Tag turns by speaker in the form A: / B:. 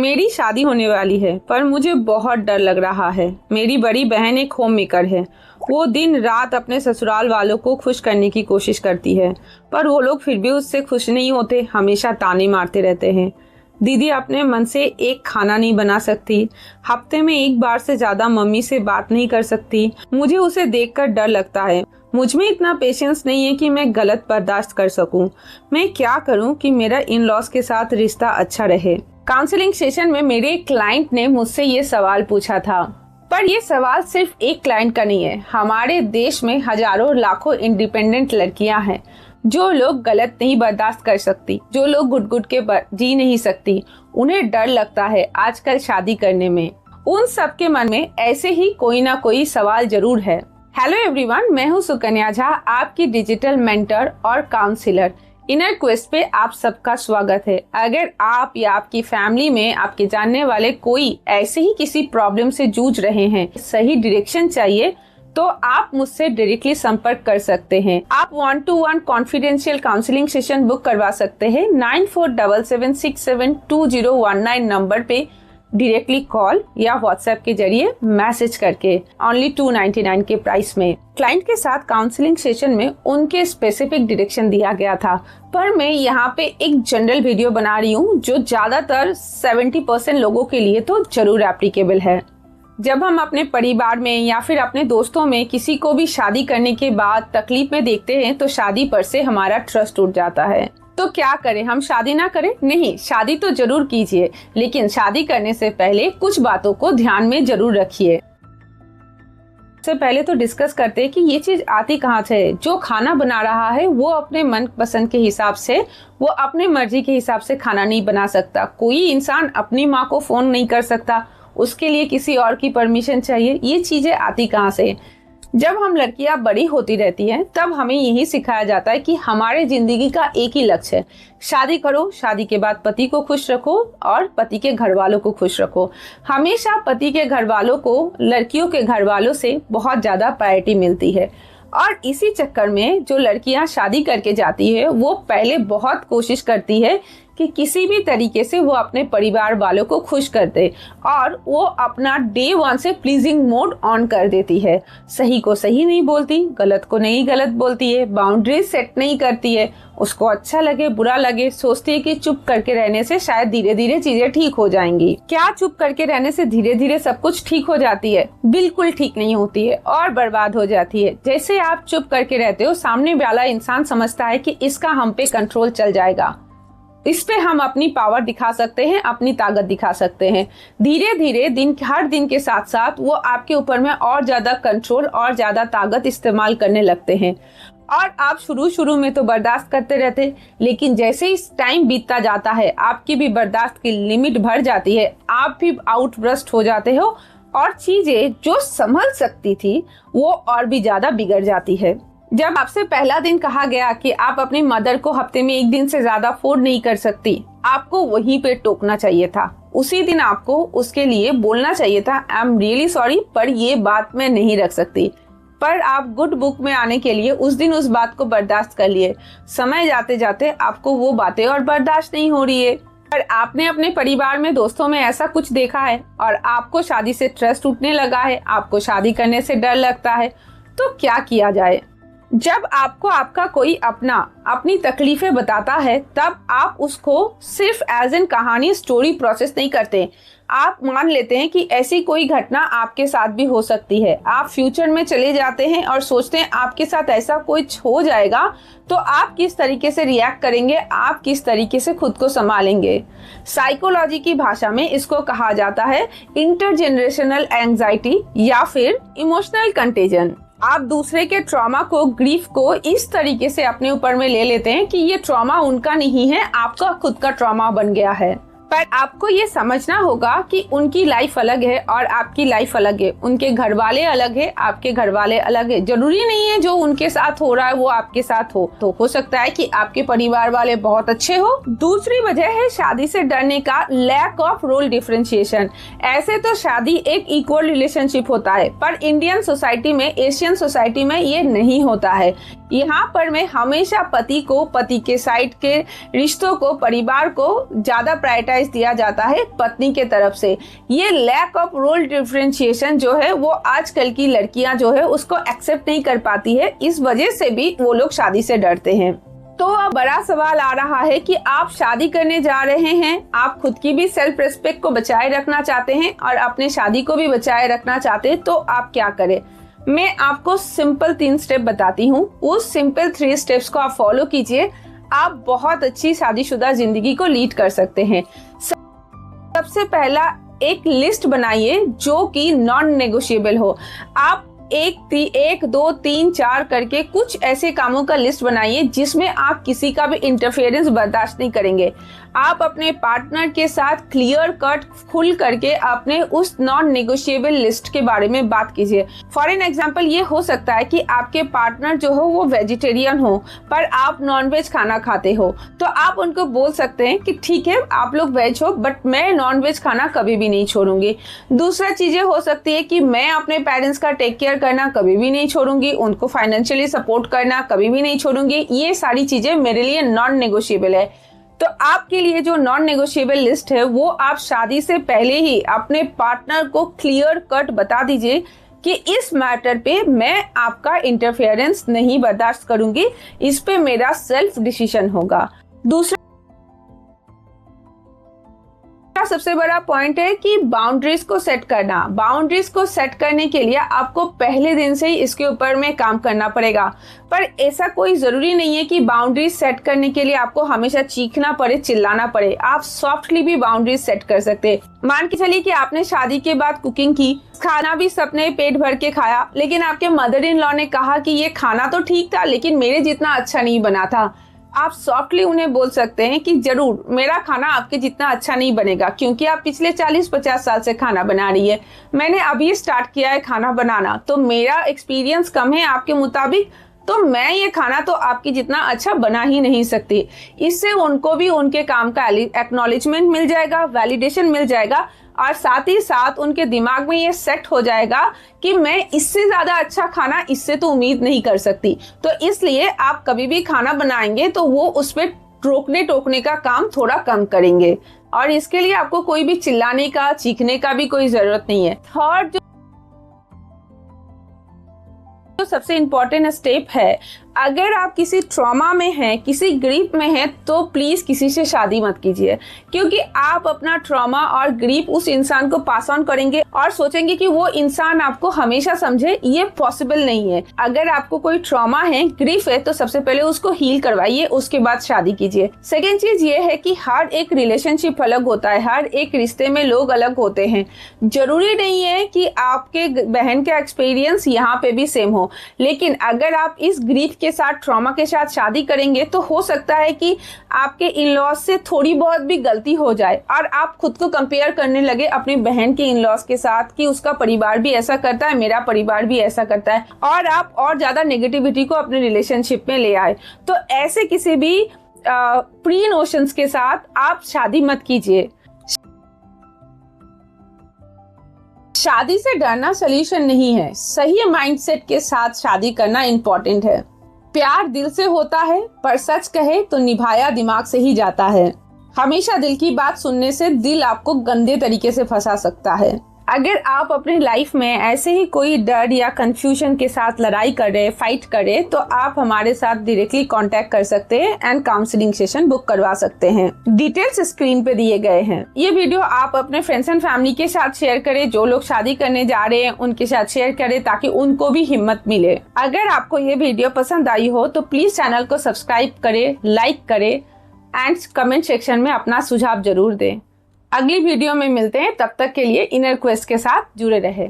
A: मेरी शादी होने वाली है पर मुझे बहुत डर लग रहा है। मेरी बड़ी बहन एक होम मेकर है। वो दिन रात अपने ससुराल वालों को खुश करने की कोशिश करती है, पर वो लोग फिर भी उससे खुश नहीं होते, हमेशा ताने मारते रहते हैं। दीदी अपने मन से एक खाना नहीं बना सकती, हफ्ते में एक बार से ज्यादा मम्मी से बात नहीं कर सकती। मुझे उसे देखकर डर लगता है। मुझ में इतना पेशेंस नहीं है कि मैं गलत बर्दाश्त कर सकूं। मैं क्या करूं कि मेरा इन लॉज के साथ रिश्ता अच्छा रहे। काउंसलिंग सेशन में मेरे एक क्लाइंट ने मुझसे ये सवाल पूछा था, पर ये सवाल सिर्फ एक क्लाइंट का नहीं है। हमारे देश में हजारों लाखों इंडिपेंडेंट लड़कियां हैं जो लोग गलत नहीं बर्दाश्त कर सकती, जो लोग घुट घुट के जी नहीं सकती। उन्हें डर लगता है आजकल शादी करने में। उन सबके मन में ऐसे ही कोई ना कोई सवाल जरूर है। हेलो एवरीवन, मैं हूँ सुकन्या झा, आपकी डिजिटल मेंटर और काउंसलर। इनर क्वेस्ट पे आप सबका स्वागत है। अगर आप या आपकी फैमिली में आपके जानने वाले कोई ऐसे ही किसी प्रॉब्लम से जूझ रहे हैं, सही डायरेक्शन चाहिए, तो आप मुझसे डायरेक्टली संपर्क कर सकते हैं। आप 1-to-1 confidential counselling session book करवा सकते हैं 9477672019 नंबर पे डायरेक्टली कॉल या व्हाट्सएप के जरिए मैसेज करके, ओनली 299 के प्राइस में। क्लाइंट के साथ काउंसलिंग सेशन में उनके स्पेसिफिक डायरेक्शन दिया गया था, पर मैं यहाँ पे एक जनरल वीडियो बना रही हूँ जो ज्यादातर 70% लोगों के लिए तो जरूर एप्लीकेबल है। जब हम अपने परिवार में या फिर अपने दोस्तों में किसी को भी शादी करने के बाद तकलीफ में देखते हैं तो शादी पर से हमारा ट्रस्ट उठ जाता है। तो क्या करें, हम शादी ना करें? नहीं, शादी तो जरूर कीजिए, लेकिन शादी करने से पहले कुछ बातों को ध्यान में जरूर रखिए। सबसे पहले तो डिस्कस करते हैं कि ये चीज आती कहाँ से है। जो खाना बना रहा है वो अपने मन पसंद के हिसाब से, वो अपने मर्जी के हिसाब से खाना नहीं बना सकता। कोई इंसान अपनी माँ को फोन नहीं कर सकता, उसके लिए किसी और की परमिशन चाहिए। ये चीजें आती कहाँ से? जब हम लड़कियां बड़ी होती रहती हैं तब हमें यही सिखाया जाता है कि हमारे जिंदगी का एक ही लक्ष्य है, शादी करो, शादी के बाद पति को खुश रखो और पति के घर वालों को खुश रखो। हमेशा पति के घर वालों को लड़कियों के घर वालों से बहुत ज्यादा प्रायोरिटी मिलती है, और इसी चक्कर में जो लड़कियां शादी करके जाती है वो पहले बहुत कोशिश करती है कि किसी भी तरीके से वो अपने परिवार वालों को खुश कर दे, और वो अपना डे 1 से प्लीजिंग मोड ऑन कर देती है। सही को सही नहीं बोलती, गलत को नहीं गलत बोलती है, बाउंड्रीज सेट नहीं करती है। उसको अच्छा लगे बुरा लगे सोचती है कि चुप करके रहने से शायद धीरे धीरे चीजें ठीक हो जाएंगी। क्या चुप करके रहने से धीरे धीरे सब कुछ ठीक हो जाती है? बिल्कुल ठीक नहीं होती है और बर्बाद हो जाती है। जैसे आप चुप करके रहते हो, सामने वाला इंसान समझता है कि इसका हम पे कंट्रोल चल जाएगा, इस पे हम अपनी पावर दिखा सकते हैं, अपनी ताकत दिखा सकते हैं। धीरे धीरे हर दिन के साथ साथ वो आपके ऊपर में और ज्यादा कंट्रोल और ज्यादा ताकत इस्तेमाल करने लगते हैं, और आप शुरू में तो बर्दाश्त करते रहते, लेकिन जैसे ही टाइम बीतता जाता है आपकी भी बर्दाश्त की लिमिट बढ़ जाती है, आप भी आउटबर्स्ट हो जाते हो, और चीजें जो संभल सकती थी वो और भी ज्यादा बिगड़ जाती है। जब आपसे पहला दिन कहा गया कि आप अपनी मदर को हफ्ते में एक दिन से ज्यादा फोन नहीं कर सकती, आपको वहीं पे टोकना चाहिए था। उसी दिन आपको उसके लिए बोलना चाहिए था, आई एम रियली सॉरी, पर ये बात मैं नहीं रख सकती। पर आप गुड बुक में आने के लिए उस दिन उस बात को बर्दाश्त कर लिए। समय जाते जाते आपको वो बातें और बर्दाश्त नहीं हो रही है, पर आपने अपने परिवार में दोस्तों में ऐसा कुछ देखा है और आपको शादी से ट्रस्ट उठने लगा है, आपको शादी करने से डर लगता है। तो क्या किया जाए? जब आपको आपका कोई अपनी तकलीफें बताता है तब आप उसको सिर्फ एज एन कहानी स्टोरी प्रोसेस नहीं करते। आप मान लेते हैं कि ऐसी कोई घटना आपके साथ भी हो सकती है। आप फ्यूचर में चले जाते हैं और सोचते हैं आपके साथ ऐसा कुछ हो जाएगा तो आप किस तरीके से रिएक्ट करेंगे, आप किस तरीके से खुद को संभालेंगे। साइकोलॉजी की भाषा में इसको कहा जाता है इंटरजेनरेशनल एंजाइटी या फिर इमोशनल कंटेजन। आप दूसरे के ट्रॉमा को, ग्रीफ को इस तरीके से अपने ऊपर में ले लेते हैं कि ये ट्रॉमा उनका नहीं है, आपका खुद का ट्रॉमा बन गया है। पर आपको ये समझना होगा कि उनकी लाइफ अलग है और आपकी लाइफ अलग है, उनके घर वाले अलग है, आपके घर वाले अलग है। जरूरी नहीं है जो उनके साथ हो रहा है वो आपके साथ हो, तो हो सकता है कि आपके परिवार वाले बहुत अच्छे हो। दूसरी वजह है शादी से डरने का लैक ऑफ रोल डिफरेंशिएशन। ऐसे तो शादी एक इक्वल रिलेशनशिप होता है, पर इंडियन सोसाइटी में, एशियन सोसाइटी में ये नहीं होता है। यहाँ पर मैं हमेशा पति को, पति के साइड के रिश्तों को, परिवार को ज्यादा प्रायोरिटाइज दिया जाता है पत्नी के तरफ से। ये लैक ऑफ रोल डिफरेंशिएशन जो है वो आजकल की लड़कियां जो है उसको एक्सेप्ट नहीं कर पाती है, इस वजह से भी वो लोग शादी से डरते हैं। तो अब बड़ा सवाल आ रहा है कि आप शादी करने जा रहे हैं, आप खुद की भी सेल्फ रिस्पेक्ट को बचाए रखना चाहते हैं और अपने शादी को भी बचाए रखना चाहते हैं, तो आप क्या करें। मैं आपको सिंपल 3 स्टेप बताती हूँ, उस सिंपल 3 स्टेप्स को आप फॉलो कीजिए, आप बहुत अच्छी शादीशुदा जिंदगी को लीड कर सकते हैं। सबसे पहला, एक लिस्ट बनाइए जो कि नॉन नेगोशिएबल हो। आप 1, 2, 3, 4 करके कुछ ऐसे कामों का लिस्ट बनाइए जिसमें आप किसी का भी इंटरफेरेंस बर्दाश्त नहीं करेंगे। आप अपने पार्टनर के साथ क्लियर कट खुल करके अपने उस नॉन नेगोशिएबल लिस्ट के बारे में बात कीजिए। फॉर एन एग्जांपल, ये हो सकता है कि आपके पार्टनर जो हो वो वेजिटेरियन हो पर आप नॉनवेज खाना खाते हो, तो आप उनको बोल सकते हैं कि ठीक है आप लोग वेज हो बट मैं नॉनवेज खाना कभी भी नहीं छोड़ूंगी। दूसरा चीजें हो सकती है कि मैं अपने पेरेंट्स का टेक केयर करना कभी भी नहीं छोड़ूंगी, उनको फाइनेंशियली सपोर्ट करना कभी भी नहीं छोड़ूंगी। ये सारी चीजें मेरे लिए नॉन नेगोशिएबल है। तो आपके लिए जो नॉन नेगोशिएबल लिस्ट है वो आप शादी से पहले ही अपने पार्टनर को क्लियर कट बता दीजिए कि इस मैटर पे मैं आपका इंटरफेरेंस नहीं बर्दाश्त करूंगी, इस पे मेरा सेल्फ डिसीजन होगा। दूसरा सबसे बड़ा पॉइंट है कि बाउंड्रीज को सेट करना। बाउंड्रीज को सेट करने के लिए आपको पहले दिन से ही इसके ऊपर में काम करना पड़ेगा, पर ऐसा कोई जरूरी नहीं है कि बाउंड्रीज सेट करने के लिए आपको हमेशा चीखना पड़े, चिल्लाना पड़े। आप सॉफ्टली भी बाउंड्रीज सेट कर सकते हैं। मान के चलिए कि आपने शादी के बाद कुकिंग की, खाना भी सबने पेट भर के खाया, लेकिन आपके मदर इन लॉ ने कहा कि ये खाना तो ठीक था लेकिन मेरे जितना अच्छा नहीं बना था। आप सॉफ्टली उन्हें बोल सकते हैं कि जरूर मेरा खाना आपके जितना अच्छा नहीं बनेगा, क्योंकि आप पिछले 40-50 साल से खाना बना रही है, मैंने अभी स्टार्ट किया है खाना बनाना, तो मेरा एक्सपीरियंस कम है आपके मुताबिक, तो मैं ये खाना तो आपकी जितना अच्छा बना ही नहीं सकती। इससे उनको भी उनके काम का एक्नॉलेजमेंट मिल जाएगा, वैलिडेशन मिल जाएगा, और साथ ही साथ उनके दिमाग में ये सेट हो जाएगा कि मैं इससे ज्यादा अच्छा खाना इससे तो उम्मीद नहीं कर सकती। तो इसलिए आप कभी भी खाना बनाएंगे तो वो उस पर रोकने टोकने का काम थोड़ा कम करेंगे, और इसके लिए आपको कोई भी चिल्लाने का, चीखने का भी कोई जरूरत नहीं है। थर्ड जो सबसे इम्पोर्टेंट स्टेप है, अगर आप किसी ट्रॉमा में हैं, किसी ग्रीफ में हैं, तो प्लीज किसी से शादी मत कीजिए, क्योंकि आप अपना ट्रॉमा और ग्रीफ उस इंसान को पास ऑन करेंगे और सोचेंगे कि वो इंसान आपको हमेशा समझे। ये पॉसिबल नहीं है। अगर आपको कोई ट्रॉमा है, ग्रीफ है, तो सबसे पहले उसको हील करवाइए, उसके बाद शादी कीजिए। सेकेंड चीज ये है कि हर एक रिलेशनशिप अलग होता है, हर एक रिश्ते में लोग अलग होते हैं। जरूरी नहीं है कि आपके बहन का एक्सपीरियंस यहाँ पे भी सेम हो, लेकिन अगर आप इस ग्रीफ के साथ, ट्रॉमा के साथ शादी करेंगे तो हो सकता है कि आपके इन लॉज से थोड़ी बहुत भी गलती हो जाए और आप खुद को कंपेयर करने लगे अपनी बहन के इन लॉज के साथ कि उसका परिवार भी ऐसा करता है, मेरा परिवार भी ऐसा करता है, और आप और ज्यादा नेगेटिविटी को अपने रिलेशनशिप में ले आए। तो ऐसे किसी भी प्री नोशंस के साथ आप शादी मत कीजिए। शादी से डरना सॉल्यूशन नहीं है, सही माइंडसेट के साथ शादी करना इंपॉर्टेंट है। प्यार दिल से होता है, पर सच कहे तो निभाया दिमाग से ही जाता है। हमेशा दिल की बात सुनने से दिल आपको गंदे तरीके से फंसा सकता है। अगर आप अपनी लाइफ में ऐसे ही कोई डर या कंफ्यूजन के साथ लड़ाई करे, फाइट करे, तो आप हमारे साथ डायरेक्टली कांटेक्ट कर सकते हैं एंड काउंसलिंग सेशन बुक करवा सकते हैं। डिटेल्स स्क्रीन पे दिए गए हैं। ये वीडियो आप अपने फ्रेंड्स एंड फैमिली के साथ शेयर करें, जो लोग शादी करने जा रहे हैं उनके साथ शेयर करें, ताकि उनको भी हिम्मत मिले। अगर आपको ये वीडियो पसंद आई हो तो प्लीज चैनल को सब्सक्राइब करें, लाइक करें एंड कमेंट सेक्शन में अपना सुझाव जरूर दें। अगली वीडियो में मिलते हैं, तब तक के लिए इनर क्वेस्ट के साथ जुड़े रहे।